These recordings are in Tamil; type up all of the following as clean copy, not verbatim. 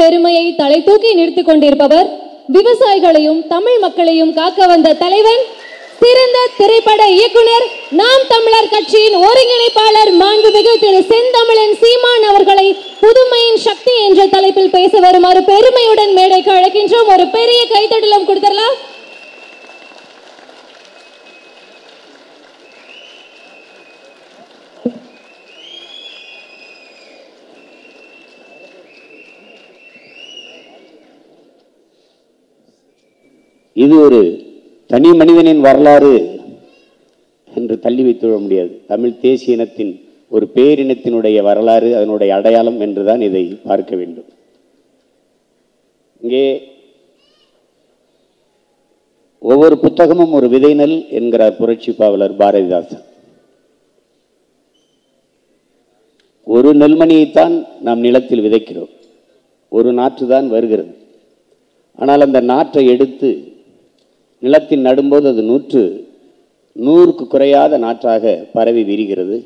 பெருமையை தலை தூக்கி நிறுத்திக் கொண்டிருப்பவர், விவசாயிகளையும் தமிழ் மக்களையும் காக்க வந்த தலைவன், சிறந்த திரைப்பட இயக்குனர், நாம் தமிழர் கட்சியின் ஒருங்கிணைப்பாளர் மாண்புமிகு திரு செந்தமிழன் சீமான் அவர்களை புதுமையின் சக்தி என்ற தலைப்பில் பேச வருமாறு பெருமையுடன் மேடைக்கு அழைக்கின்றோம். ஒரு பெரிய கைத்தட்டலும் கொடுத்துடலாம். இது ஒரு தனி மனிதனின் வரலாறு என்று தள்ளி வைத்துவிட முடியாது. தமிழ் தேசிய இனத்தின் ஒரு பேரினத்தினுடைய வரலாறு, அதனுடைய அடையாளம் என்றுதான் இதை பார்க்க வேண்டும். இங்கே ஒவ்வொரு புத்தகமும் ஒரு விதைநெல் என்கிறார் புரட்சி பாவலர் பாரதிதாசன். ஒரு நெல்மணியைத்தான் நாம் நிலத்தில் விதைக்கிறோம், ஒரு நாற்று தான் வருகிறது. ஆனால் அந்த நாற்றை எடுத்து நிலத்தில் நடும்போது அது 100க்கு குறையாத நாற்றாக பரவி விரிகிறது.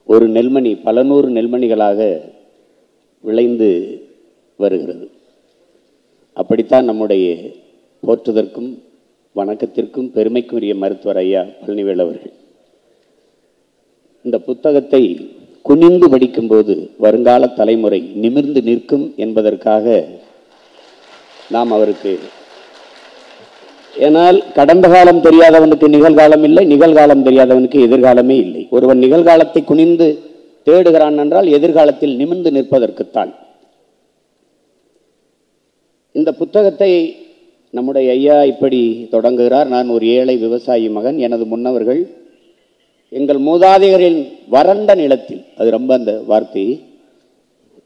ஒரு நெல்மணி பல 100 நெல்மணிகளாக விளைந்து வருகிறது. அப்படித்தான் நம்முடைய போற்றுதற்கும் வணக்கத்திற்கும் பெருமைக்கும் உரிய மருத்துவர் ஐயா பழனிவேல் அவர்கள் இந்த புத்தகத்தை குனிந்து படிக்கும்போது வருங்கால தலைமுறை நிமிர்ந்து நிற்கும் என்பதற்காக நாம் அவருக்கு, ஏனால் கடந்த காலம் தெரியாதவனுக்கு நிகழ்காலம் இல்லை, நிகழ்காலம் தெரியாதவனுக்கு எதிர்காலமே இல்லை. ஒருவன் நிகழ்காலத்தை குனிந்து தேடுகிறான் என்றால் எதிர்காலத்தில் நிமிர்ந்து நிற்பதற்குத்தான். இந்த புத்தகத்தை நம்முடைய ஐயா இப்படி தொடங்குகிறார். நான் ஒரு ஏழை விவசாயி மகன். எனது முன்னவர்கள் எங்கள் மூதாதையரின் வறண்ட நிலத்தில், அது ரொம்ப அந்த வார்த்தையை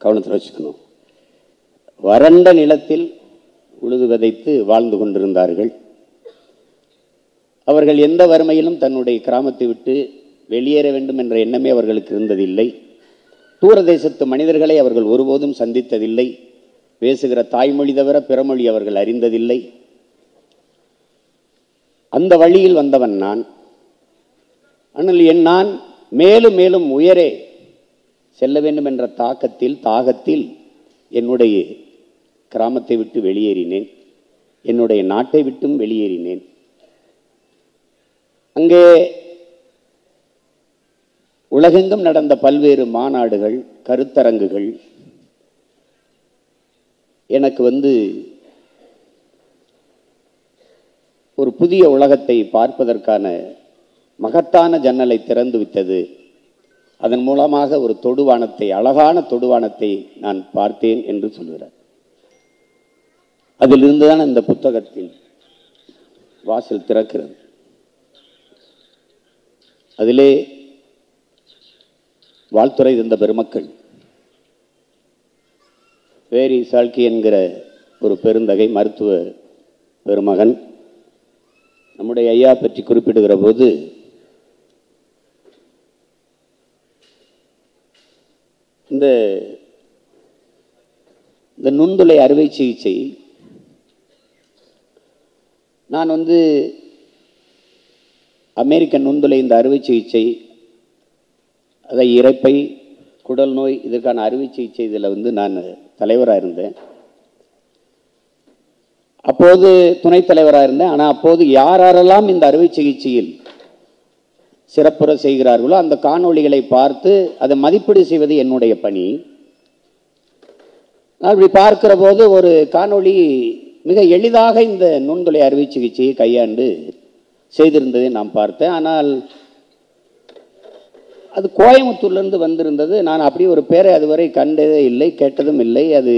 கவனத்தில் வச்சுக்கணும், வறண்ட நிலத்தில் உழுது விதைத்து வாழ்ந்து கொண்டிருந்தார்கள். அவர்கள் எந்த வறுமையிலும் தன்னுடைய கிராமத்தை விட்டு வெளியேற வேண்டும் என்ற எண்ணமே அவர்களுக்கு இருந்ததில்லை. தூரதேசத்து மனிதர்களை அவர்கள் ஒருபோதும் சந்தித்ததில்லை. பேசுகிற தாய்மொழி தவிர பிறமொழி அவர்கள் அறிந்ததில்லை. அந்த வழியில் வந்தவன் நான். ஆனால் நான் மேலும் மேலும் உயரே செல்ல வேண்டும் என்ற தாகத்தில் என்னுடைய கிராமத்தை விட்டு வெளியேறினேன், என்னுடைய நாட்டை விட்டும் வெளியேறினேன். அங்கே உலகெங்கும் நடந்த பல்வேறு மாநாடுகள், கருத்தரங்குகள் எனக்கு ஒரு புதிய உலகத்தை பார்ப்பதற்கான மகத்தான ஜன்னலை திறந்து விட்டது. அதன் மூலமாக ஒரு தொடுவானத்தை, அழகான தொடுவானத்தை நான் பார்த்தேன் என்று சொல்கிறார். அதிலிருந்து தான் இந்த புத்தகத்தின் வாசல் திறக்கிறது. அதிலே வாழ்த்துறை தந்த பெருமக்கள், வேரி சால்கி என்கிற ஒரு பெருந்தகை மருத்துவ பெருமகன் நம்முடைய ஐயா பற்றி குறிப்பிடுகிற போது இந்த நுண்துளை அறுவை சிகிச்சை, நான் அமெரிக்க நுண்துளை இந்த அறுவை சிகிச்சை, அதை இரைப்பை, குடல் நோய், இதற்கான அறுவை சிகிச்சை இதில் நான் தலைவராக இருந்தேன். அப்போது துணைத் தலைவராக இருந்தேன். ஆனால் அப்போது யாரெல்லாம் இந்த அறுவை சிகிச்சையில் சிறப்புற செய்கிறார்களோ அந்த காணொளிகளை பார்த்து அதை மதிப்பீடு செய்வது என்னுடைய பணி. நான் இப்படி பார்க்கிற போது ஒரு காணொளி மிக எளிதாக இந்த நுண்துளை அறுவை சிகிச்சையை கையாண்டு செய்திருந்ததை நான் பார்த்தேன். ஆனால் அது கோயம்புத்தூர்லேருந்து வந்திருந்தது. நான் அப்படி ஒரு பேரை அதுவரை கண்டதே இல்லை, கேட்டதும் இல்லை. அது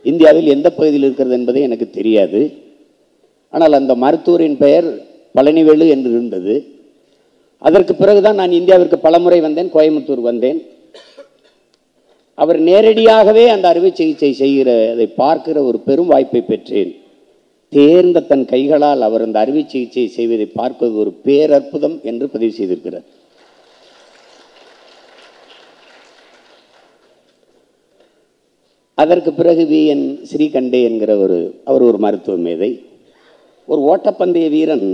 இந்தியாவில் எந்த பகுதியில் இருக்கிறது என்பதே எனக்கு தெரியாது. ஆனால் அந்த மருத்துவரின் பெயர் பழனிவேலு என்று இருந்தது. அதற்கு பிறகுதான் நான் இந்தியாவிற்கு பலமுறை வந்தேன், கோயம்புத்தூர் வந்தேன். அவர் நேரடியாகவே அந்த அறுவை சிகிச்சை செய்கிற அதை பார்க்கிற ஒரு பெரும் வாய்ப்பை பெற்றேன். தேர்ந்த தன் கைகளால் அவர் அந்த அறுவை சிகிச்சை செய்வதை பார்ப்பது ஒரு பேரற்புதம் என்று பதிவு செய்திருக்கிறார். அதற்கு பிறகு VN ஸ்ரீகண்டே என்கிற அவர் ஒரு மருத்துவ மேதை, ஒரு ஓட்டப்பந்தய வீரன்.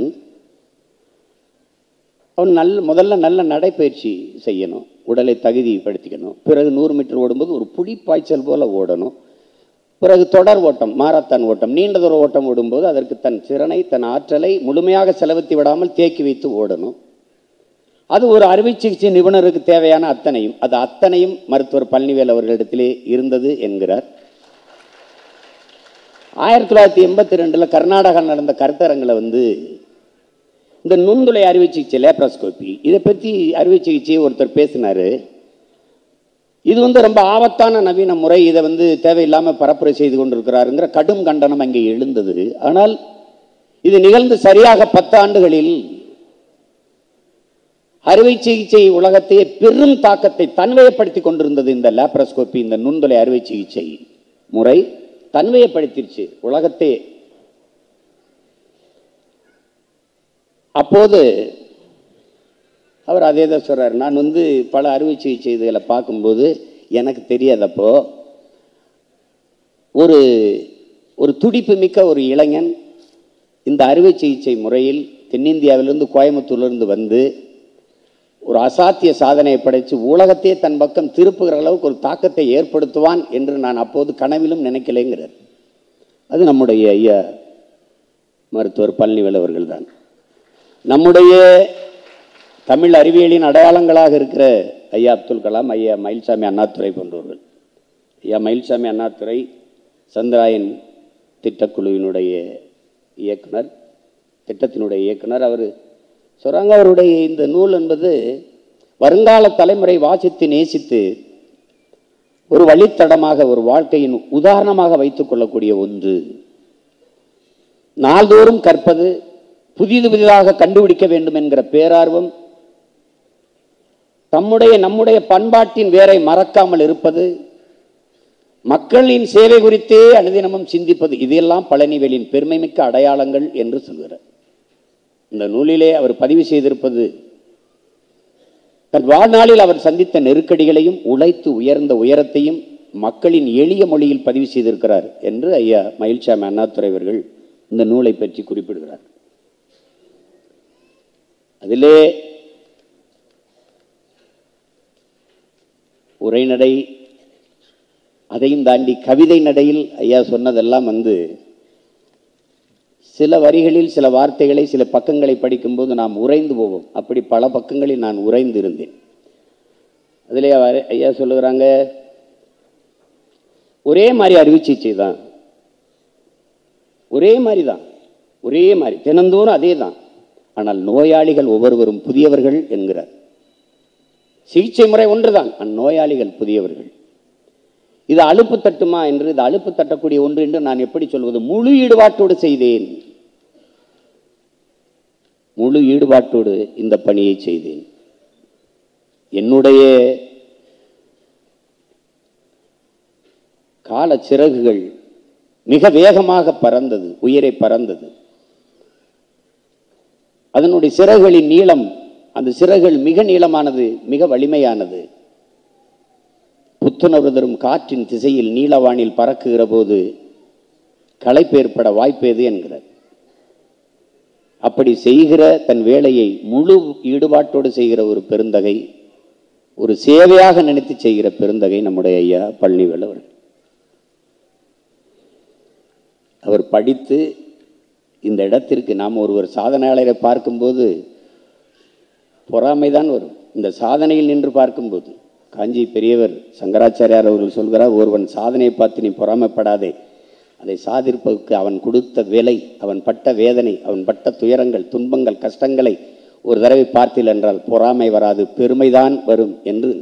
அவன் முதல்ல நல்ல நடைப்பயிற்சி செய்யணும், உடலை தகுதிப்படுத்திக்கணும். பிறகு 100 மீட்டர் ஓடும்போது ஒரு புலிப்பாய்ச்சல் போல ஓடணும். பிறகு தொடர் ஓட்டம், மாரத்தான் ஓட்டம், நீண்ட தூர ஓட்டம் ஓடும்போது அதற்கு தன் திறனை, தன் ஆற்றலை முழுமையாக செலவத்தி விடாமல் தேக்கி வைத்து ஓடணும். அது ஒரு அறுவை சிகிச்சை நிபுணருக்கு தேவையான அத்தனையும், அது அத்தனையும் மருத்துவர் பழனிவேல் அவர்களிடத்திலே இருந்தது என்கிறார். 1982 கர்நாடகா நடந்த கருத்தரங்கில் இந்த நுண்துளை அறுவை சிகிச்சை, லேப்ரோஸ்கோபி, இதை பற்றி அறுவை சிகிச்சையை ஒருத்தர் பேசினார். இது ரொம்ப ஆபத்தான நவீன முறை, இதை தேவையில்லாமல் பரப்புரை செய்து கொண்டிருக்கிறாருங்கிற கடும் கண்டனம் அங்கே எழுந்தது. ஆனால் இது நிகழ்ந்து சரியாக 10 ஆண்டுகளில் அறுவை சிகிச்சை உலகத்தையே பெரும் தாக்கத்தை தன்வயப்படுத்தி கொண்டிருந்தது. இந்த லேப்ரோஸ்கோபி, இந்த நுண்துளை அறுவை சிகிச்சை முறை தன்வயப்படுத்திருச்சு உலகத்தை. அப்போது அவர் அதே தான் சொல்றார். நான் பல அறுவை சிகிச்சை இதுகளை பார்க்கும்போது எனக்கு தெரியாதப்போ ஒரு துடிப்பு மிக்க ஒரு இளைஞன் இந்த அறுவை சிகிச்சை முறையில் தென்னிந்தியாவிலிருந்து கோயம்புத்தூர்லேருந்து ஒரு அசாத்திய சாதனையை படைத்து உலகத்தையே தன் பக்கம் திருப்புகிற அளவுக்கு ஒரு தாக்கத்தை ஏற்படுத்துவான் என்று நான் அப்போது கனவிலும் நினைக்கலைங்கிறார். அது நம்முடைய ஐயா மருத்துவர் பழனிவேல் அவர்கள் தான். நம்முடைய தமிழ் அறிவியலின் அடையாளங்களாக இருக்கிற ஐயா அப்துல் கலாம், ஐயா மயில்சாமி அண்ணாதுரை போன்றவர்கள். ஐயா மயில்சாமி அண்ணாதுரை சந்திராயன் திட்டக்குழுவினுடைய இயக்குனர், திட்டத்தினுடைய இயக்குனர். அவர் சொல்கிறாங்க, அவருடைய இந்த நூல் என்பது வருங்கால தலைமுறை வாசித்து நேசித்து ஒரு வழித்தடமாக, ஒரு வாழ்க்கையின் உதாரணமாக வைத்துக் கொள்ளக்கூடிய ஒன்று. நாள்தோறும் கற்பது, புதிதாக கண்டுபிடிக்க வேண்டும் என்கிற பேரார்வம், நம்முடைய பண்பாட்டின் வேரை மறக்காமல் இருப்பது, மக்களின் சேவை குறித்தே அனுதினமும் சிந்திப்பது, இதெல்லாம் பழனிவேலின் பெருமைமிக்க அடையாளங்கள் என்று சொல்கிறார். இந்த நூலிலே அவர் பதிவு செய்திருப்பது தன் வாழ்நாளில் அவர் சந்தித்த நெருக்கடிகளையும் உழைத்து உயர்ந்த உயரத்தையும் மக்களின் எளிய மொழியில் பதிவு செய்திருக்கிறார் என்று ஐயா மயில்சாமி அண்ணாதுரை அவர்கள் இந்த நூலை பற்றி குறிப்பிடுகிறார். அதிலே உரைநடை, அதையும் தாண்டி கவிதை நடையில் ஐயா சொன்னதெல்லாம் சில வரிகளில் சில வார்த்தைகளை, சில பக்கங்களை படிக்கும்போது நாம் உறைந்து போவோம். அப்படி பல பக்கங்களில் நான் உறைந்து இருந்தேன். அதிலே ஐயா சொல்லுகிறாங்க, ஒரே மாதிரி அறுவை சிகிச்சை தான், ஒரே மாதிரி தான், ஒரே மாதிரி தினந்தோறும் அதே தான். ஆனால் நோயாளிகள் ஒவ்வொருவரும் புதியவர்கள் என்கிறார். சிகிச்சை முறை ஒன்றுதான், நோயாளிகள் புதியவர்கள். இது அலுப்பு தட்டுமா என்று, இது அலுப்பு தட்டக்கூடிய ஒன்று என்று நான் எப்படி சொல்வது? முழு ஈடுபாட்டோடு செய்தேன், முழு ஈடுபாட்டோடு இந்த பணியை செய்தேன். என்னுடைய கால சிறகுகள் மிக வேகமாக பறந்தது, உயிரை பறந்தது. அதனுடைய சிறகுகளின் நீளம், அந்த சிறகுகள் மிக நீளமானது, மிக வலிமையானது. புத்துணர்வு தரும் காற்றின் திசையில் நீலவானில் பறக்குகிற போது களைப்பு ஏற்பட வாய்ப்பேது என்கிறார். அப்படி செய்கிற தன் வேலையை முழு ஈடுபாட்டோடு செய்கிற ஒரு பெருந்தகை, ஒரு சேவையாக நினைத்து செய்கிற பெருந்தகை நம்முடைய ஐயா பழனிவேல் அவர்கள். அவர் படித்து இந்த இடத்திற்கு நாம் ஒருவர் சாதனையாளரை பார்க்கும்போது பொறாமைதான் வரும். இந்த சாதனையில் நின்று பார்க்கும்போது காஞ்சி பெரியவர் சங்கராச்சாரியார் அவர்கள் சொல்கிறார், ஒருவன் சாதனையை பார்த்து நீ பொறாமைப்படாதே, அதை சாதிப்பதற்கு அவன் கொடுத்த விலை, அவன் பட்ட வேதனை, அவன் பட்ட துயரங்கள், துன்பங்கள், கஷ்டங்களை ஒரு தடவை பார்த்தீர்கள் என்றால் பொறாமை வராது, பெருமைதான் வரும் என்று.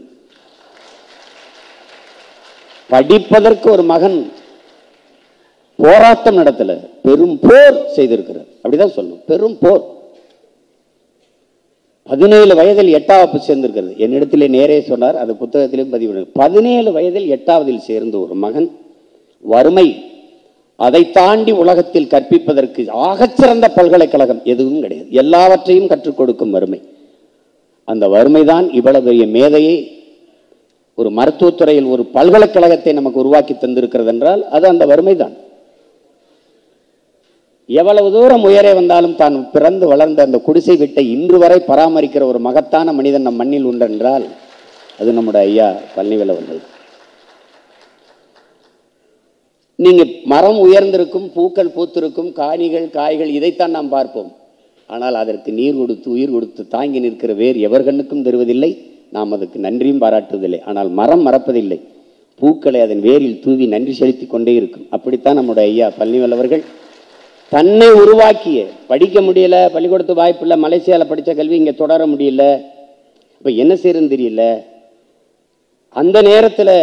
படிப்பதற்கு ஒரு மகன் போராட்டம் நடத்தல, பெரும் போர் செய்திருக்கிறார். அப்படிதான் சொல்லணும், பெரும் போர். 17 வயதில் 8வது சேர்ந்திருக்கிறது. என்னிடத்திலே நேரே சொன்னார், அது புத்தகத்திலும் பதிவு. 17 வயதில் 8வதில் சேர்ந்த ஒரு மகன், வறுமை, அதை தாண்டி உலகத்தில் கற்பிப்பதற்கு ஆகச்சிறந்த பல்கலைக்கழகம் எதுவும் கிடையாது, எல்லாவற்றையும் கற்றுக் கொடுக்கும் வறுமை. அந்த வறுமைதான் இவ்வளவு பெரிய மேதையை, ஒரு மருத்துவத்துறையில் ஒரு பல்கலைக்கழகத்தை நமக்கு உருவாக்கி தந்திருக்கிறது என்றால் அது அந்த வறுமைதான். எவ்வளவு தூரம் உயரே வந்தாலும் தான் பிறந்து வளர்ந்த அந்த குடிசை வீட்டை இன்று வரை பராமரிக்கிற ஒரு மகத்தான மனிதன் நம் மண்ணில் உண்டென்றால் அது நம்முடைய ஐயா பழனிவேல் அவர்கள். நீங்கள் மரம் உயர்ந்திருக்கும், பூக்கள் பூத்திருக்கும், காணிகள் காய்கள் இதைத்தான் நாம் பார்ப்போம். ஆனால் அதற்கு நீர் கொடுத்து உயிர் கொடுத்து தாங்கி நிற்கிற வேறு எவர்களுக்கும் தருவதில்லை. நாம் அதுக்கு நன்றியும் பாராட்டுவதில்லை. ஆனால் மரம் மறப்பதில்லை. பூக்களை அதன் வேரில் தூவி நன்றி செலுத்தி கொண்டே இருக்கும். அப்படித்தான் நம்முடைய ஐயா பழனிவேல் அவர்கள் தன்னை உருவாக்கிய, படிக்க முடியல, பள்ளிக்கூடத்து வாய்ப்பு இல்லை, மலேசியாவில் படித்த கல்வி இங்கே தொடர முடியல, இப்போ என்ன செய்யறதுன்னு தெரியல. அந்த நேரத்தில்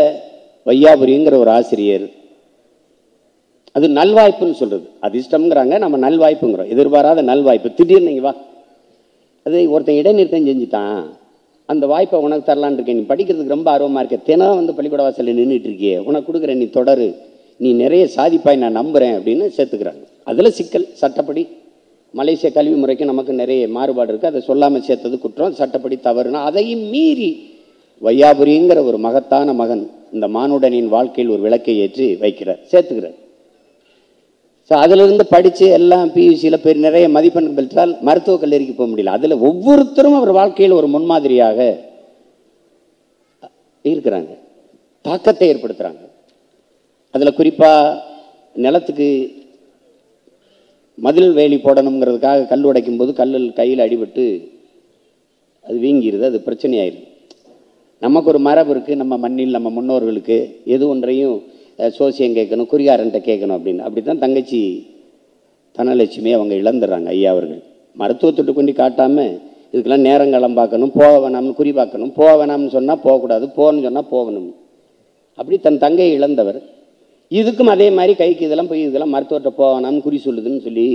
வையாபுரிங்கிற ஒரு ஆசிரியர், அது நல்வாய்ப்புன்னு சொல்கிறது, அதிர்ஷ்டம்ங்கிறாங்க, நம்ம நல்வாய்ப்புங்கிறோம், எதிர்பாராத நல்வாய்ப்பு. திடீர்னு நீங்கள் வா, அது ஒருத்தன் இடைநிறுத்தம் செஞ்சுட்டான், அந்த வாய்ப்பை உனக்கு தரலான்னு இருக்கேன், நீ படிக்கிறதுக்கு ரொம்ப ஆர்வமாக இருக்க, தினம் வந்து பள்ளிக்கூட வாசலில் நின்றுட்டு இருக்கியே, உனக்கு கொடுக்குறேன், நீ தொடரு, நீ நிறைய சாதிப்பாய், நான் நம்புகிறேன் அப்படின்னு சேர்த்துக்கிறாங்க. அதில் சிக்கல். சட்டப்படி மலேசிய கல்வி முறைக்கு நமக்கு நிறைய மாறுபாடு இருக்குது. அதை சொல்லாமல் சேர்த்தது குற்றம், சட்டப்படி தவறுனா அதையும் மீறி வையாபுரிங்கிற ஒரு மகத்தான மகன் இந்த மானுடனின் வாழ்க்கையில் ஒரு விளக்கை ஏற்றி வைக்கிறார், சேர்த்துக்கிறார். ஸோ அதிலிருந்து படித்து எல்லாம் பியூசியில் பெரிய நிறைய மதிப்பெண் பெற்றால் மருத்துவக் கல்லூரிக்கு போக முடியல. அதில் ஒவ்வொருத்தரும் அவர் வாழ்க்கையில் ஒரு முன்மாதிரியாக இருக்கிறாங்க, தாக்கத்தை ஏற்படுத்துகிறாங்க. அதில் குறிப்பாக நிலத்துக்கு மதில் வேலி போடணுங்கிறதுக்காக கல் உடைக்கும் போது கல்லில் கையில் அடிபட்டு அது வீங்கிடுது, அது பிரச்சனையாயிருது. நமக்கு ஒரு மரபு இருக்குது, நம்ம மண்ணில் நம்ம முன்னோர்களுக்கு எது ஒன்றையும் சோசியம் கேட்கணும், குறிகாரன்ட்ட கேட்கணும் அப்படின்னு. அப்படி தான் தங்கச்சி தனலட்சுமி அவங்க இழந்துடுறாங்க. ஐயா அவர்கள் மருத்துவத்திட்டு கொண்டு காட்டாமல் இதுக்கெல்லாம் நேரங்காலம் பார்க்கணும், போக வேணாம்னு குறி பார்க்கணும், போக வேணாம்னு சொன்னால் போகக்கூடாது, போகணும்னு சொன்னால் போகணும். அப்படி தன் தங்கையை இழந்தவர் இதுக்கும் அதே மாதிரி கைக்கு இதெல்லாம் போய் இதெல்லாம் மருத்துவர்கிட்ட போக வேணாம்னு குறி சொல்லுதுன்னு சொல்லி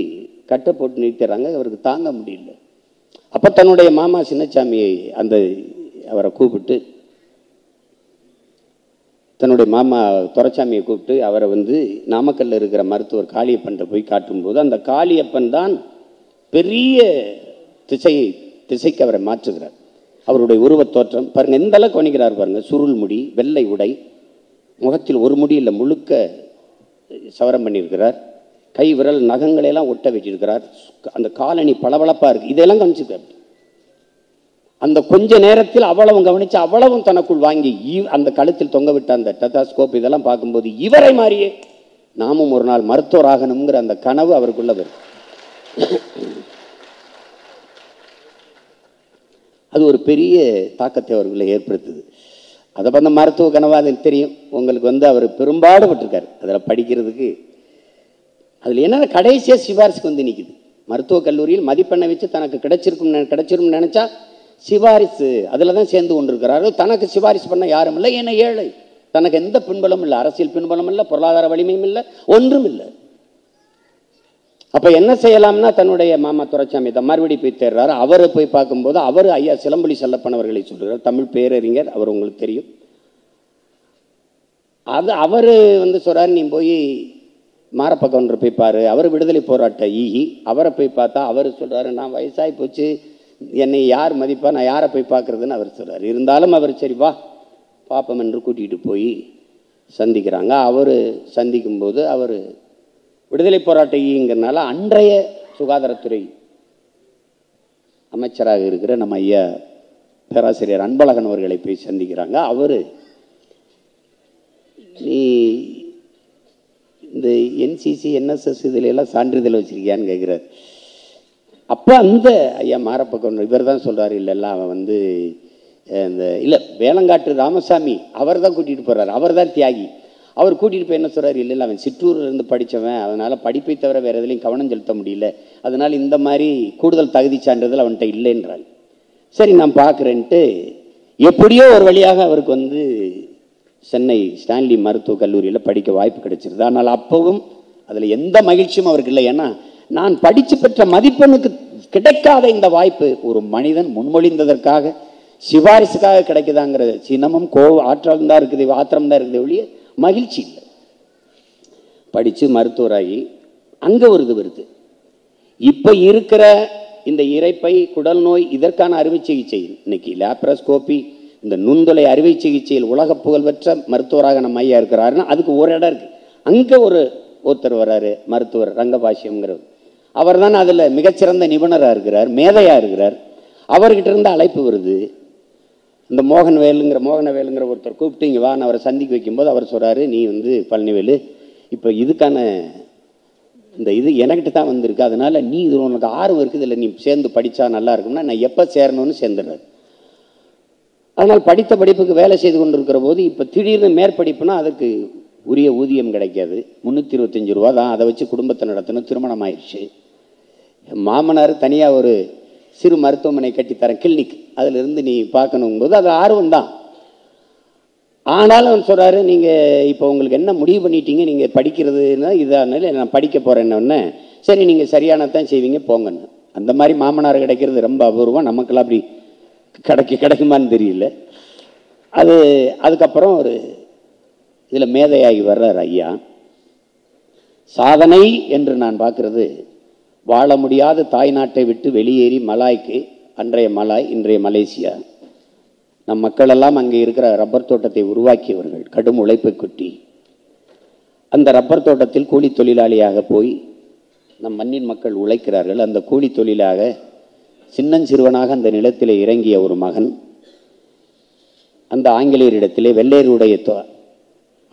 கட்டை போட்டு நிறுத்திடுறாங்க. அவருக்கு தாங்க முடியல. அப்போ தன்னுடைய மாமா சின்னசாமியை அவரை கூப்பிட்டு, தன்னுடைய மாமா துரைசாமியை கூப்பிட்டு அவரை வந்து நாமக்கல்லில் இருக்கிற மருத்துவர் காளியப்பன்ட்ட போய் காட்டும்போது அந்த காளியப்பன் தான் பெரிய திசைக்கு அவரை மாற்றுகிறார். அவருடைய உருவத் தோற்றம் பாருங்கள், எந்த அளவுக்கு கவனிக்கிறார் பாருங்கள். சுருள் முடி, வெள்ளை உடை, முகத்தில் ஒரு முடி இல்லை முழுக்க சவரம் பண்ணியிருக்கிறார், கை விரல் நகங்களையெல்லாம் ஒட்ட வச்சிருக்கிறார், அந்த காலணி பளபளப்பாக இருக்குது. இதெல்லாம் கவனிச்சுக்கிறார். அந்த கொஞ்ச நேரத்தில் அவ்வளவும் கவனித்து அவ்வளவும் தனக்குள் வாங்கி அந்த கழுத்தில் தொங்க விட்ட அந்த டெத்தாஸ்கோப் இதெல்லாம் பார்க்கும்போது இவரை மாதிரியே நாமும் ஒரு நாள் மருத்துவர் ஆகணுங்கிற அந்த கனவு அவருக்குள்ள வரும். அது ஒரு பெரிய தாக்கத்தை அவர்களை ஏற்படுத்துது. அதை பண்ண மருத்துவ கனவு அது தெரியும் உங்களுக்கு. வந்து அவர் பெரும்பாடுபட்டிருக்காரு அதில் படிக்கிறதுக்கு. அதில் என்னென்ன கடைசியாக சிபாரிசுக்கு வந்து நிற்குது. மருத்துவக் கல்லூரியில் மதிப்பெண்ணை வச்சு தனக்கு கிடைச்சிருக்கும்னு நினச்சா சிபாரிசு அதில் தான் சேர்ந்து கொண்டிருக்கிறார்கள். தனக்கு சிபாரிசு பண்ண யாரும் இல்லை, ஏன்னா ஏழை, தனக்கு எந்த பின்பலமும் இல்லை, அரசியல் பின்பலமும் இல்லை, பொருளாதார வலிமையும் இல்லை, ஒன்றும் இல்லை. அப்போ என்ன செய்யலாம்னா தன்னுடைய மாமா துரைசாமி தான் மறுபடி போய் தேடுறாரு. அவரை போய் பார்க்கும்போது அவர் ஐயா சிலம்பொலி செல்லப்பன் அவர்களை சொல்கிறார், தமிழ் பேரறிஞர், அவர் உங்களுக்கு தெரியும். அது அவர் வந்து சொல்கிறார், நீ போய் மாரப்பக்கவுண்டர் போய் பாரு, அவர் விடுதலை போராட்ட ஈகி, அவரை போய் பார்த்தா அவர் சொல்கிறாரு, நான் வயசாகி போச்சு, என்னை யார் மதிப்பா, நான் யாரை போய் பார்க்குறதுன்னு அவர் சொல்கிறார். இருந்தாலும் அவர் சரி வா பாப்பம் என்று கூட்டிகிட்டு போய் சந்திக்கிறாங்க. அவர் சந்திக்கும்போது அவர் விடுதலை போராட்ட ஈங்கிறனால அன்றைய சுகாதாரத்துறை அமைச்சராக இருக்கிற நம்ம ஐயா பேராசிரியர் அன்பழகன் அவர்களை போய் சந்திக்கிறாங்க. அவர் நீ இந்த என்சிசி என்எஸ்எஸ் இதில் எல்லாம் சான்றிதழ் வச்சுருக்கியான்னு கேட்குறாரு. அப்போ அந்த ஐயா மாரப்பக்கவுண்டர் இவர் தான் சொல்கிறார், இல்லைல்ல அவன் வந்து இந்த இல்லை வேலங்காட்டு ராமசாமி அவர் தான் கூட்டிகிட்டு போகிறார், அவர் தான் தியாகி. அவர் கூட்டிகிட்டு போய் என்ன சொல்கிறார், இல்லை அவன் சிற்றூரிலிருந்து படித்தவன், அதனால் படிப்பை தவிர வேறு எதுலையும் கவனம் செலுத்த முடியல, அதனால் இந்த மாதிரி கூடுதல் தகுதி சான்றிதழ் அவன்கிட்ட இல்லைன்றாள். சரி நான் பார்க்குறேன்ட்டு எப்படியோ ஒரு வழியாக அவருக்கு வந்து சென்னை ஸ்டான்லி மருத்துவக் கல்லூரியில் படிக்க வாய்ப்பு கிடைச்சிருது. ஆனால் அப்பவும் அதில் எந்த மகிழ்ச்சியும் அவருக்கு இல்லை. ஏன்னா நான் படித்து பெற்ற மதிப்பெண்ணுக்கு கிடைக்காத இந்த வாய்ப்பு ஒரு மனிதன் முன்மொழிந்ததற்காக சிபாரிசுக்காக கிடைக்குதாங்கிற சினமும் ஆற்றம் தான் இருக்குது, ஆத்திரம் தான் இருக்குது, ஒழிய மகிழ்ச்சி இல்லை. படித்து மருத்துவராகி அங்கே ஒரு இது வருது. இப்போ இருக்கிற இந்த இரைப்பை குடல் நோய் இதற்கான அறுவை சிகிச்சை இன்னைக்கு லேப்ரோஸ்கோபி, இந்த நுண்துளை அறுவை சிகிச்சையில் உலக புகழ்பெற்ற மருத்துவராக நம்ம ஐயா இருக்கிறாருன்னா அதுக்கு ஒரு இடம் இருக்குது. அங்கே ஒருத்தர் வர்றாரு, மருத்துவர் ரங்கபாஷ்யம்ங்கிறவர். அவர் தான் அதில் மிகச்சிறந்த நிபுணராக இருக்கிறார், மேதையாக இருக்கிறார். அவர்கிட்ட இருந்து அழைப்பு வருது. இந்த மோகனவேலுங்கிற ஒருத்தர் கூப்பிட்டு இங்கே வா, நான் அவரை சந்திக்க வைக்கும்போது அவர் சொல்கிறாரு, நீ வந்து பழனிவேலு இப்போ இதுக்கான இந்த இது எனக்கிட்ட தான் வந்திருக்கு. அதனால் நீ இது உனக்கு ஆர்வம் இருக்குது, இல்லை நீ சேர்ந்து படித்தா நல்லா இருக்கும்னா நான் எப்போ சேரணும்னு சேர்ந்துடுறேன். அதனால் படித்த படிப்புக்கு வேலை செய்து கொண்டு இருக்கிற போது இப்போ திடீர்னு மேற்படிப்புனா அதுக்கு உரிய ஊதியம் கிடைக்காது. 325 ரூபா தான். அதை வச்சு குடும்பத்தை நடத்தணும். திருமணம் ஆயிடுச்சு. மாமனார் தனியாக ஒரு சிறு மருத்துவமனை கட்டித்தரேன், கிளினிக், அதிலிருந்து நீ பார்க்கணுங்கும்போது அது ஆர்வம் தான். ஆனாலும் அவன் சொல்கிறாரு, நீங்கள் இப்போ உங்களுக்கு என்ன முடிவு பண்ணிட்டீங்க, நீங்கள் படிக்கிறதுனா இதானால நான் படிக்க போகிறேன்னொன்னே, சரி நீங்கள் சரியானதான் செய்வீங்க போங்கன்னு. அந்த மாதிரி மாமனார் கிடைக்கிறது ரொம்ப அபூர்வம். நமக்கெல்லாம் அப்படி கிடைக்குமான்னு தெரியல. அதுக்கப்புறம் ஒரு இதில் மேதையாகி வர்றார் ஐயா. சாதனை என்று நான் பார்க்குறது, வாழ முடியாத தாய்நாட்டை விட்டு வெளியேறி மலாய்க்கு, அன்றைய மலாய் இன்றைய மலேசியா, நம் மக்களெல்லாம் அங்கே இருக்கிற ரப்பர் தோட்டத்தை உருவாக்கியவர்கள். கடும் உழைப்பை கொட்டி அந்த ரப்பர் தோட்டத்தில் கூலி தொழிலாளியாக போய் நம் மண்ணின் மக்கள் உழைக்கிறார்கள். அந்த கூலி தொழிலாக சின்னஞ்சிறுவனாக அந்த நிலத்திலே இறங்கிய ஒரு மகன், அந்த ஆங்கிலேயரிடத்திலே வெள்ளையருடைய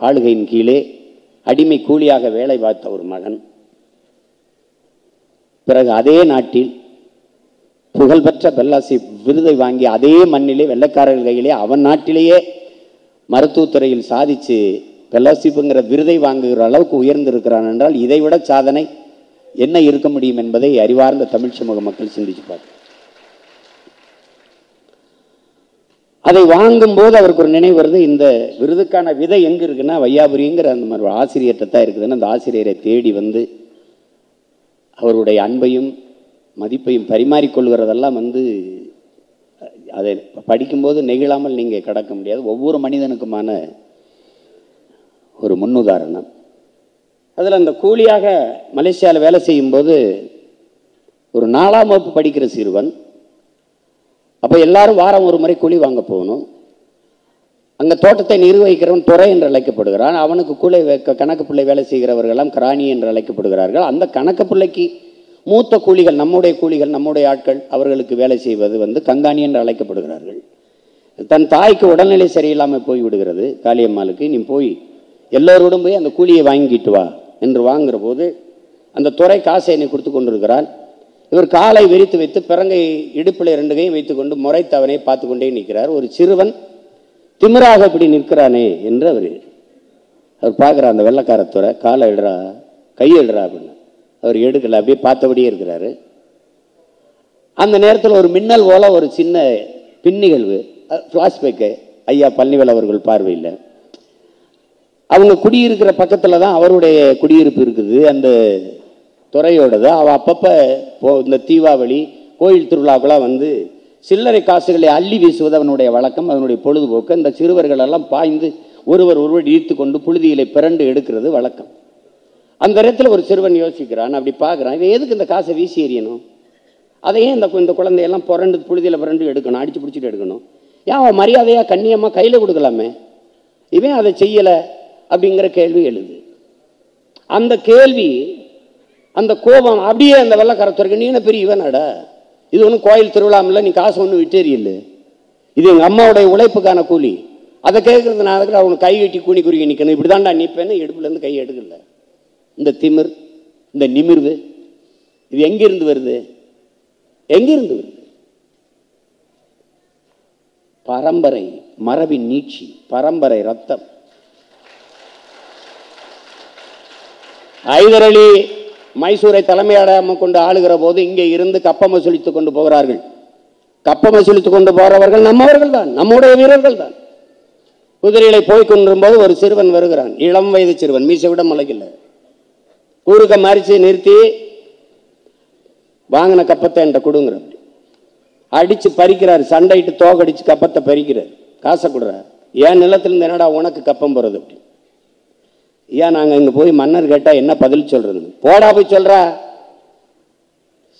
ஆளுகையின் கீழே அடிமை கூலியாக வேலை பார்த்த ஒரு மகன், பிறகு அதே நாட்டில் புகழ்பெற்ற பெல்லாசி விருதை வாங்கி அதே மண்ணிலே வெள்ளைக்காரர்கள் கையிலே அவன் நாட்டிலேயே மருத்துவத்துறையில் சாதித்து பெல்லாசிப்புங்கிற விருதை வாங்குகிற அளவுக்கு உயர்ந்திருக்கிறான் என்றால் இதைவிட சாதனை என்ன இருக்க முடியும் என்பதை அறிவார்ந்த தமிழ் சமூக மக்கள் சிந்திச்சு பார்க்க. அதை வாங்கும்போது அவருக்கு ஒரு நினைவு வருது, இந்த விருதுக்கான விதை எங்கே இருக்குன்னா வையாபுரிங்கிற அந்த மாதிரி ஆசிரியர்கிட்ட தான் இருக்குதுன்னு அந்த ஆசிரியரை தேடி வந்து அவருடைய அன்பையும் மதிப்பையும் பரிமாறிக்கொள்கிறதெல்லாம் அதை படிக்கும்போது நெகிழாமல் நீங்கள் கடக்க முடியாது. ஒவ்வொரு மனிதனுக்குமான ஒரு முன்னுதாரணம். அதில் அந்த கூலியாக மலேசியாவில் வேலை செய்யும்போது ஒரு 4ஆம் வகுப்பு படிக்கிற சிறுவன். அப்போ எல்லாரும் வாரம் ஒரு முறை கூலி வாங்க போகணும். அங்கே தோட்டத்தை நிர்வகிக்கிறவன் துறை என்று அழைக்கப்படுகிறான். அவனுக்கு கூலி கணக்கு பிள்ளை வேலை செய்கிறவர்களெல்லாம் கிராணி என்று அழைக்கப்படுகிறார்கள். அந்த கணக்கு பிள்ளைக்கு மூத்த கூலிகள், நம்முடைய கூலிகள், நம்முடைய ஆட்கள், அவர்களுக்கு வேலை செய்வது கங்காணி என்று அழைக்கப்படுகிறார்கள். தன் தாய்க்கு உடல்நிலை சரியில்லாமல் போய் விடுகிறது காளியம்மாளுக்கு. நீ போய் எல்லோரோடும் போய் அந்த கூலியை வாங்கிட்டு வா என்று வாங்குகிற போது அந்த துறை காசை என்னை கொடுத்து கொண்டிருக்கிறான். இவர் காலை விரித்து வைத்து பிறங்கை இடுப்பில் 2 கையும் வைத்துக்கொண்டு முறைத்தவனை பார்த்து கொண்டே நிற்கிறார். ஒரு சிறுவன் திமிராக இப்படி நிற்கிறானே என்று அவர் பார்க்குறார். அந்த வெள்ளைக்காரத்துறை காலை எழுறா, கையை எழுறா அப்படின்னு. அவர் எடுக்கலை, அப்படியே பார்த்தபடியே இருக்கிறாரு. அந்த நேரத்தில் ஒரு மின்னல் போல ஒரு சின்ன பின்னிகழ்வு, ஃப்ளாஷ்பேக்கு ஐயா பழனிவேல் அவர்கள் பார்வையில். அவங்க குடியிருக்கிற பக்கத்தில் தான் அவருடைய குடியிருப்பு இருக்குது, அந்த துறையோடது. அவள் அப்பப்போ இந்த தீபாவளி கோயில் திருவிழாக்கெல்லாம் சில்லறை காசுகளை அள்ளி வீசுவது அவனுடைய வழக்கம், அவனுடைய பொழுதுபோக்கு. அந்த சிறுவர்கள் எல்லாம் பாய்ந்து ஒருவர் இழுத்து கொண்டு புழுதிகளை பிறண்டு எடுக்கிறது வழக்கம். அந்த இடத்துல ஒரு சிறுவன் யோசிக்கிறான், அப்படி பார்க்குறான், இவன் எதுக்கு இந்த காசை வீசி எறியணும், அதையே இந்த குழந்தையெல்லாம் புழுதியில் பிறண்டு எடுக்கணும், அடித்து பிடிச்சிட்டு எடுக்கணும், ஏன் அவன் மரியாதையாக கண்ணியமாக கையில் கொடுக்கலாமே, இவன் அதை செய்யலை அப்படிங்கிற கேள்வி எழுது. அந்த கேள்வி, அந்த கோபம் அப்படியே அந்த வெள்ளைக்காரத்துறைக்கு, நீ என்ன பெரிய இவனாடா, இது ஒன்றும் கோயில் திருவிழாமில்ல, நீ காசு ஒன்றும் விட்டேறியில்ல, இது எங்கள் அம்மாவுடைய உழைப்புக்கான கூலி, அதை கேட்கறதுனால அவனுக்கு கை கட்டி கூனி குறுக்கி நிற்கணும், இப்படி தான்டா நிற்பேன்னு இடுப்புலேருந்து கை எடுக்கல. இந்த திமிர், இந்த நிமிர்வு, இது எங்கிருந்து வருது? எங்கிருந்து வருது? பரம்பரை மரபின் நீட்சி, பரம்பரை ரத்தம். ஹைதர் அலி மைசூரை தலைமையிடமாக கொண்டு ஆளுகிற போது இங்கே இருந்து கப்பம் வசூலித்துக் கொண்டு போகிறார்கள். கப்பம் வசூலித்துக் கொண்டு போறவர்கள் நம்மவர்கள் தான், நம்முடைய வீரர்கள் தான். குதிரைகளை போய்கொண்டிருக்கும் போது ஒரு சிறுவன் வருகிறான், இளம் வயது சிறுவன், மீசை விட முளைக்கல, கூறுக்க மறிச்சு நிறுத்தி வாங்கின கப்பத்தை என்கிட்ட கொடுங்கிற, அடிச்சு பறிக்கிறார், சண்டையிட்டு தோகடிச்சு கப்பத்தை பறிக்கிறார், காசை கொடுறார். ஏன் நிலத்திலிருந்து என்னடா உனக்கு கப்பம் போறது அப்படி? ஏன் நாங்கள் இங்கே போய் மன்னர் கேட்டால் என்ன பதில் சொல்றது? போடா போய் சொல்றா,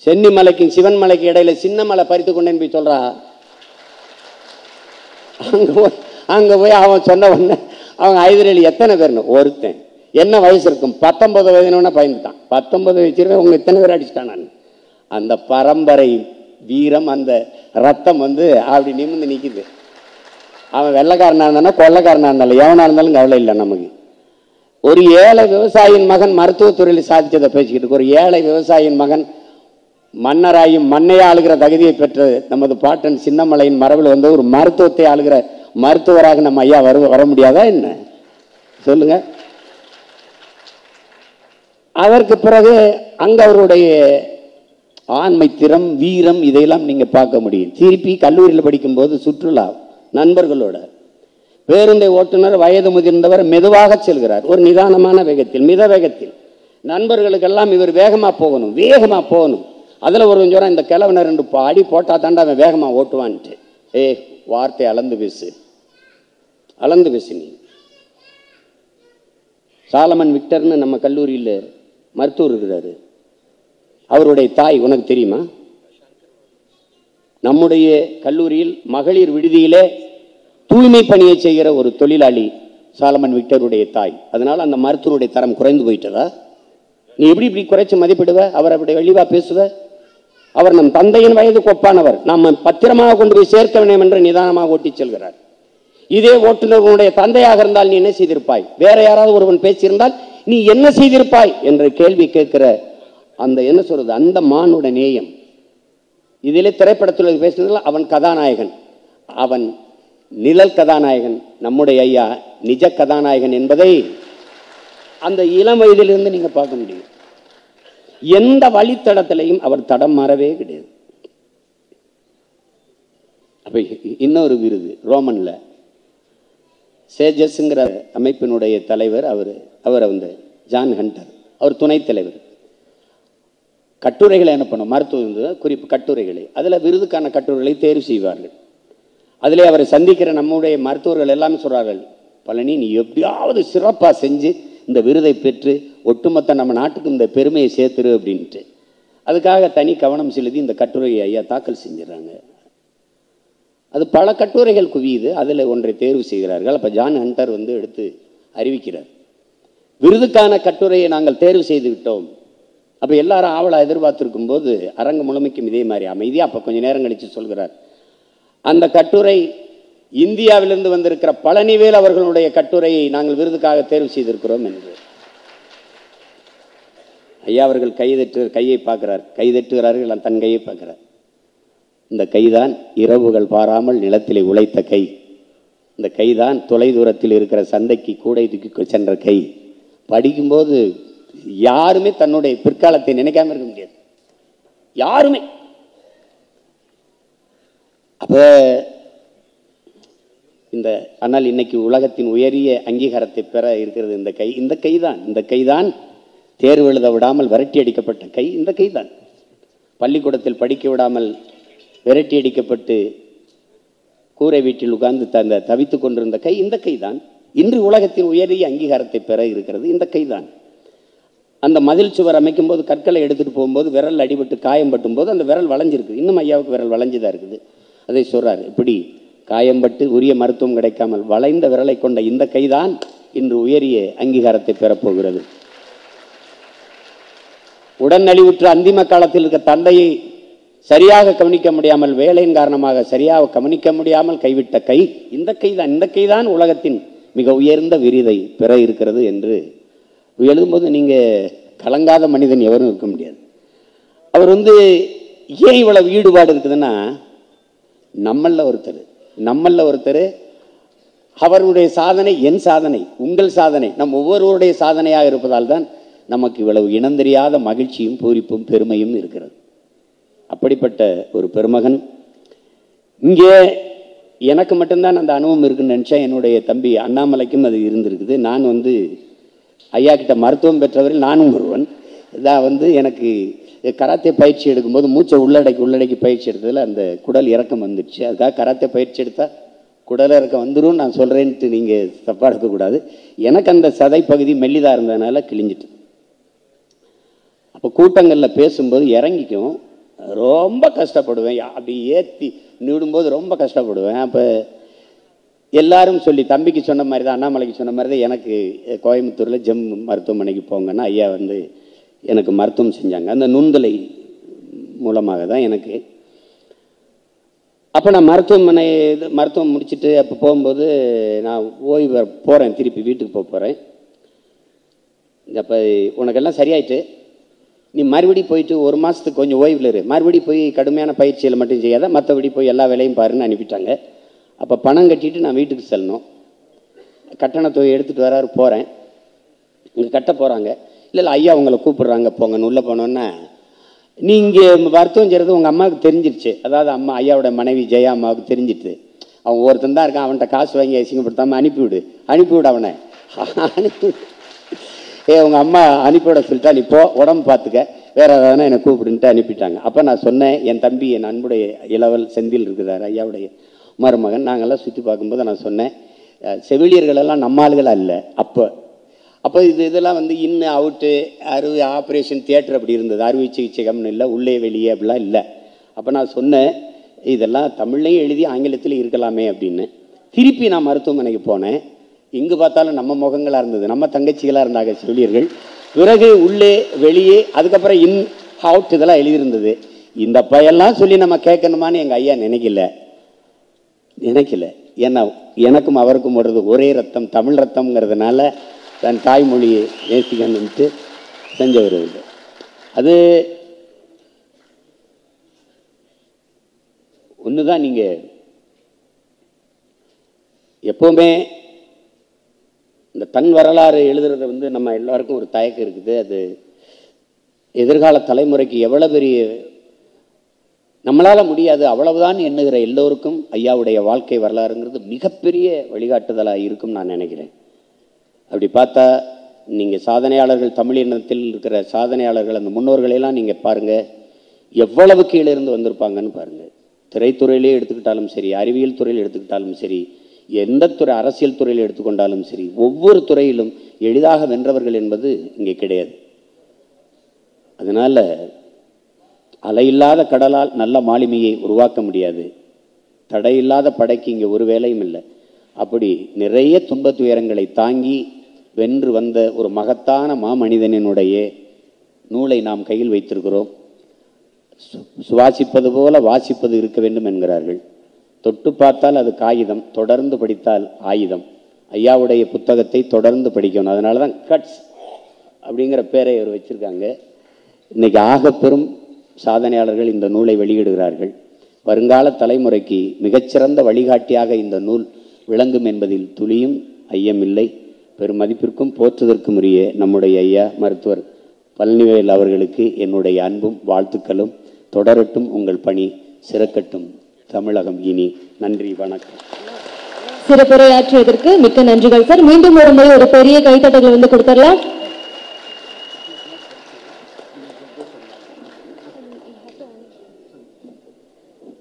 சென்னி மலைக்கும் சிவன் மலைக்கு இடையில சின்ன மலை பறித்து கொண்டேன்னு போய் சொல்றா. அங்கே போய் அவன் சொன்ன உடனே அவங்க ஹைதர் அலி எத்தனை பேர்னு, ஒருத்தன் என்ன வயசு இருக்கும், 19 வயதுன்னு பயந்துட்டான். 19 வயசுல உங்க இத்தனை பேர் அடிச்சுட்டான். நான் அந்த பரம்பரை வீரம், அந்த ரத்தம் அப்படி நிமிர்ந்து நிற்குது. அவன் வெள்ளைக்காரனா இருந்தானா கொள்ளைக்காரனா இருந்தாலும் எவனா இருந்தாலும் கவலை இல்லை நமக்கு. ஒரு ஏழை விவசாயியின் மகன் மருத்துவத்துறையில் சாதிச்சதை பேசிக்கிட்டு ஒரு ஏழை விவசாயியின் மகன் மன்னராயும் மண்ணை ஆளுகிற தகுதியை பெற்ற நமது பாட்டன் சின்னமலையின் மரபில் வந்து ஒரு மருத்துவத்தை ஆளுகிற மருத்துவராக நம்ம ஐயா வர முடியாதா என்ன சொல்லுங்க. அதற்கு பிறகு அங்க அவருடைய ஆண்மை திறம் வீரம் இதையெல்லாம் நீங்க பார்க்க முடியும். திருப்பி கல்லூரியில் படிக்கும்போது சுற்றுலா நண்பர்களோட பேருந்தை ஓட்டுநர் வயது முதிர்ந்தவர் மெதுவாக செல்கிறார். ஒரு நிதானமான வேகத்தில் மித வேகத்தில் நண்பர்களுக்கெல்லாம் இவர் வேகமா போகணும். அதில் ஒரு கொஞ்சம் இந்த கிழவனர் 2 அடி போட்டா தாண்டா அவன் வேகமா ஓட்டுவான்ட்டு. வார்த்தை அளந்து பேசு நீ. சாலமன் விக்டர்னு நம்ம கல்லூரியில் மருத்துவர் இருக்கிறாரு. அவருடைய தாய் உனக்கு தெரியுமா? நம்முடைய கல்லூரியில் மகளிர் விடுதியிலே தூய்மை பணியை செய்கிற ஒரு தொழிலாளி சாலமன் விக்டருடைய தாய். அதனால அந்த மருத்துவருடைய தரம் குறைந்து போயிட்டதா? நீ இப்படி குறைச்சு மதிப்பிடுவ? அவர் அப்படி வெளிவா பேசுவ? அவர் நம் தந்தையின் வயதுக்கு ஒப்பானவர். நாம் பத்திரமாக கொண்டு போய் சேர்க்க வேண்டும் என்று நிதானமாக ஓட்டி செல்கிறார். இதே ஓட்டுநர்களுடைய தந்தையாக இருந்தால் நீ என்ன செய்திருப்பாய்? வேற யாராவது ஒருவன் பேசியிருந்தால் நீ என்ன செய்திருப்பாய் என்ற கேள்வி கேட்கிற அந்த என்ன சொல்றது அந்த மானுட நேயம். இதிலே திரைப்படத்தில் பேசுனதில் அவன் கதாநாயகன், அவன் நிழல் கதாநாயகன். நம்முடைய ஐயா நிஜ கதாநாயகன் என்பதை அந்த இளம் வயதிலிருந்து நீங்க பார்க்க முடியும். எந்த வழித்தடத்திலையும் அவர் தடம் மாறவே கிடையாது. அப்ப இன்னொரு விருது ரோமன்ல சேஜஸ்ங்கிற அமைப்பினுடைய தலைவர் அவர் வந்து ஜான் ஹண்டர், அவர் துணைத் தலைவர். கட்டுரைகளை அனுப்பணும், மருத்துவ குறிப்பு கட்டுரைகளை, அதில் விருதுக்கான கட்டுரைகளை தேர்வு செய்வார்கள். அதிலே அவரை சந்திக்கிற நம்முடைய மருத்துவர்கள் எல்லாமே சொல்றார்கள், பழனி நீ எப்படியாவது சிறப்பாக செஞ்சு இந்த விருதை பெற்று ஒட்டுமொத்த நம்ம நாட்டுக்கு இந்த பெருமையை சேர்த்துரு அப்படின்ட்டு. அதுக்காக தனி கவனம் செலுத்தி இந்த கட்டுரையை ஐயா தாக்கல் செஞ்சிடறாங்க. அது பல கட்டுரைகள் குவியுது, அதில் ஒன்றை தேர்வு செய்கிறார்கள். அப்போ ஜான் ஹண்டர் வந்து எடுத்து அறிவிக்கிறார், விருதுக்கான கட்டுரையை நாங்கள் தேர்வு செய்து விட்டோம். அப்போ எல்லாரும் ஆவலாக எதிர்பார்த்திருக்கும் போது அரங்கு முழுமைக்கும் இதே மாதிரி அமைதியாக அப்போ கொஞ்சம் நேரம் கழித்து சொல்கிறார், அந்த கட்டுரை இந்தியாவிலிருந்து வந்திருக்கிற பழனிவேல் அவர்களுடைய கட்டுரையை நாங்கள் விருதுக்காக தேர்வு செய்திருக்கிறோம் என்று. ஐயா அவர்கள் கையை பார்க்கிறார், கைதட்டுகிறார்கள், தன் கையை பார்க்கிறார். இந்த கைதான் இரவுகள் பாராமல் நிலத்திலே உழைத்த கை. இந்த கைதான் தொலை தூரத்தில் இருக்கிற சந்தைக்கு கூடை தூக்கி சென்ற கை. படிக்கும்போது யாருமே தன்னுடைய பிற்காலத்தை நினைக்காம இருக்க முடியாது, யாருமே. அப்ப ஆனால் இன்னைக்கு உலகத்தின் உயரிய அங்கீகாரத்தை பெற இருக்கிறது இந்த கைதான் தேர்வு எழுத விடாமல் விரட்டி அடிக்கப்பட்ட கை. இந்த கைதான் பள்ளிக்கூடத்தில் படிக்க விடாமல் விரட்டி அடிக்கப்பட்டு கூரை வீட்டில் உட்கார்ந்து தவித்துக் கொண்டிருந்த கை. இந்த கைதான் இன்று உலகத்தின் உயரிய அங்கீகாரத்தை பெற இருக்கிறது. இந்த கைதான் அந்த மதில் சுவர் அமைக்கும் போது கற்களை எடுத்துட்டு போகும்போது விரல் அடிபட்டு காயம் பட்டும் போது அந்த விரல் வளைஞ்சிருக்கு. இன்னும் ஐயாவுக்கு விரல் வளைஞ்சுதான் இருக்குது. அதை சொல்றாரு, இப்படி காயம்பட்டு உரிய மருத்துவம் கிடைக்காமல் வளைந்த விரலை கொண்ட இந்த கைதான் இன்று உயரிய அங்கீகாரத்தை பெறப்போகிறது. உடன் நலிவுற்ற அந்திம காலத்தில் இருக்க தந்தையை சரியாக கவனிக்க முடியாமல், வேலையின் காரணமாக சரியாக கவனிக்க முடியாமல் கைவிட்ட கை இந்த கைதான். இந்த கைதான் உலகத்தின் மிக உயர்ந்த விருதை பெற இருக்கிறது என்று எழுதும்போது நீங்க கலங்காத மனிதன் எவரும் இருக்க முடியாது. அவர் ஏன் இவ்வளவு ஈடுபாடு இருக்குதுன்னா, நம்மள ஒருத்தர் அவருடைய சாதனை என் சாதனை, உங்கள் சாதனை, நம் ஒவ்வொருவருடைய சாதனையாக இருப்பதால் தான் நமக்கு இவ்வளவு இனந்தெரியாத மகிழ்ச்சியும் பூரிப்பும் பெருமையும் இருக்கிறது. அப்படிப்பட்ட ஒரு பெருமகன். இங்கே எனக்கு மட்டும்தான் அந்த அனுபவம் இருக்குன்னு நினச்சேன். என்னுடைய தம்பி அண்ணாமலைக்கும் அது இருந்திருக்குது. நான் ஐயா கிட்ட மருத்துவம் பெற்றவரில் நானும் ஒருவன். இதான் எனக்கு கராத்தே பயிற்சி எடுக்கும்போது மூச்சை உள்ளடக்கி பயிற்சி எடுத்ததில் அந்த குடல் இறக்கம் வந்துடுச்சு. அதுக்காக கராத்தே பயிற்சி எடுத்தால் குடல் இறக்கம் வந்துடும் நான் சொல்கிறேன்ட்டு நீங்கள் தப்பாக எடுக்கக்கூடாது. எனக்கு அந்த சதை பகுதி மெல்லிதாக இருந்ததுனால கிழிஞ்சிட்டு, அப்போ கூட்டங்களில் பேசும்போது இறங்கிக்கும், ரொம்ப கஷ்டப்படுவேன். அப்படி ஏற்றி நிடும்போது ரொம்ப கஷ்டப்படுவேன். அப்போ எல்லாரும் சொல்லி, தம்பிக்கு சொன்ன மாதிரி தான், அண்ணாமலைக்கு சொன்ன மாதிரி தான், எனக்கு கோயம்புத்தூரில் ஜெம் மருத்துவமனைக்கு போங்கன்னா ஐயா எனக்கு மருத்துவம் செஞ்சாங்க. அந்த நுண்தலை மூலமாக தான் எனக்கு. அப்போ நான் மருத்துவம் முடிச்சுட்டு அப்போ போகும்போது நான் ஓய்வு போகிறேன், திருப்பி வீட்டுக்கு போகிறேன். அப்போ உனக்கெல்லாம் சரியாயிட்டு நீ மறுபடியும் போயிட்டு ஒரு மாதத்துக்கு கொஞ்சம் ஓய்வில் இரு, மறுபடியும் போய் கடுமையான பயிற்சியில் மட்டும் செய்யாத, மற்றபடி போய் எல்லா வேலையும் பாருன்னு அனுப்பிட்டாங்க. அப்போ பணம் கட்டிட்டு நான் வீட்டுக்கு செல்லணும். கட்டண தொகை எடுத்துகிட்டு வராரு, போகிறேன். இங்கே கட்ட போகிறாங்க. இல்லை ஐயா உங்களை கூப்பிட்றாங்க போங்கன்னு உள்ளே போனோன்னா, நீ இங்கே வருத்தம் செய்கிறது உங்கள் அம்மாவுக்கு தெரிஞ்சிருச்சு. அதாவது அம்மா ஐயாவோட மனைவி ஜெயா அம்மாவுக்கு தெரிஞ்சிட்டு, அவன் ஒருத்தன் தான் இருக்கான், அவன்கிட்ட காசு வாங்கி அசிங்கப்படுத்தாமல் அனுப்பிவிடு அவனை அனுப்பிவிடு. உங்கள் அம்மா அனுப்பிவிட சொல்லிட்டா, நீ போ உடம்பு பார்த்துக்க, வேறு ஏதாவது என்னை கூப்பிடுன்ட்டு அனுப்பிட்டாங்க. அப்போ நான் சொன்னேன், என் தம்பி என் அன்புடைய இளவல் செந்தில் இருக்குதார், ஐயாவுடைய மருமகன், நாங்கள்லாம் சுற்றி பார்க்கும்போது நான் சொன்னேன், செவிலியர்களெல்லாம் நம்ம ஆளுகள் அல்ல. அப்போ இதெல்லாம் வந்து இன்னும் அவுட்டு அறுவை ஆப்ரேஷன் தியேட்டர் அப்படி இருந்தது, அறுவை சிகிச்சைகம்னு இல்லை, உள்ளே வெளியே அப்படிலாம் இல்லை. அப்போ நான் சொன்னேன், இதெல்லாம் தமிழ்லையும் எழுதி ஆங்கிலத்தில் இருக்கலாமே அப்படின்னு. திருப்பி நான் மருத்துவமனைக்கு போனேன். இங்கு பார்த்தாலும் நம்ம முகங்களாக இருந்தது, நம்ம தங்கச்சிகளாக இருந்தாங்க செவிலியர்கள். பிறகு உள்ளே வெளியே, அதுக்கப்புறம் இன் அவுட் இதெல்லாம் எழுதியிருந்தது. இந்த பையெல்லாம் சொல்லி நம்ம கேட்கணுமான்னு எங்கள் ஐயா நினைக்கல. ஏன்னா எனக்கும் அவருக்கும் வருது ஒரே ரத்தம், தமிழ் ரத்தம்ங்கிறதுனால தன் தாய்மொழியை நேசிக்கணும்ட்டு செஞ்சவர். அது ஒன்று தான். நீங்கள் எப்போவுமே இந்த தன் வரலாறு எழுதுறத வந்து நம்ம எல்லாருக்கும் ஒரு தயக்கம் இருக்குது. அது எதிர்கால தலைமுறைக்கு எவ்வளோ பெரிய, நம்மளால் முடியாது அவ்வளவுதான் எண்ணுகிற எல்லோருக்கும் ஐயாவுடைய வாழ்க்கை வரலாறுங்கிறது மிகப்பெரிய வழிகாட்டுதலாக இருக்கும் நான் நினைக்கிறேன். அப்படி பார்த்தா நீங்கள் சாதனையாளர்கள், தமிழ் இனத்தில் இருக்கிற சாதனையாளர்கள், அந்த முன்னோர்களெல்லாம் நீங்கள் பாருங்கள், எவ்வளவு கீழே இருந்து வந்திருப்பாங்கன்னு பாருங்கள். திரைத்துறையிலே எடுத்துக்கிட்டாலும் சரி, அறிவியல் துறையில் எடுத்துக்கிட்டாலும் சரி, எந்த துறை, அரசியல் துறையில் எடுத்துக்கொண்டாலும் சரி, ஒவ்வொரு துறையிலும் எளிதாக வென்றவர்கள் என்பது இங்கே கிடையாது. அதனால் அலையில்லாத கடலால் நல்ல மாலுமியை உருவாக்க முடியாது, தடையில்லாத படைக்கு இங்கே ஒரு வேலையும் இல்லை. அப்படி நிறைய துன்ப துயரங்களை தாங்கி வென்று வந்த ஒரு மகத்தான மாமனிதனினுடைய நூலை நாம் கையில் வைத்திருக்கிறோம். சுவாசிப்பது போல வாசிப்பது இருக்க வேண்டும் என்கிறார்கள். தொட்டு பார்த்தால் அது காகிதம், தொடர்ந்து படித்தால் ஆயுதம். ஐயாவுடைய புத்தகத்தை தொடர்ந்து படிக்கணும். அதனால தான் கட்ஸ் அப்படிங்கிற பேரை அவர் வச்சுருக்காங்க. இன்றைக்கி ஆக பெரும் சாதனையாளர்கள் இந்த நூலை வெளியிடுகிறார்கள். வருங்கால தலைமுறைக்கு மிகச்சிறந்த வழிகாட்டியாக இந்த நூல் விளங்கும் என்பதில் துளியும் ஐயமில்லை. பெரும் மதிப்பிற்கும் போற்றுதற்கும் உரிய நம்முடைய ஐயா மருத்துவர் பழனிவேல் அவர்களுக்கு என்னுடைய அன்பும் வாழ்த்துக்களும். தொடரட்டும் உங்கள் பணி, சிறக்கட்டும் தமிழகம் இனி. நன்றி, வணக்கம். சிறப்புரையாற்றியதற்கு மிக்க நன்றிகள் சார். மீண்டும் ஒரு முறை ஒரு பெரிய கைத்தட்டல் வந்து கொடுத்துடலாம்.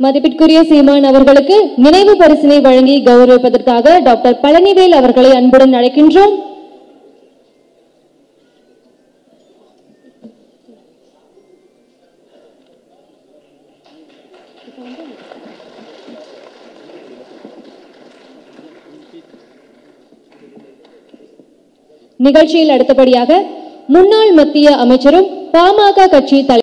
மதிப்பிற்குரிய சீமான் அவர்களுக்கு நினைவு பரிசினை வழங்கி கௌரவிப்பதற்காக டாக்டர் பழனிவேல் அவர்களை அன்புடன் அழைக்கின்றோம். நிகழ்ச்சியில் அடுத்தபடியாக முன்னாள் மத்திய அமைச்சரும் பாமக கட்சி தலைவர்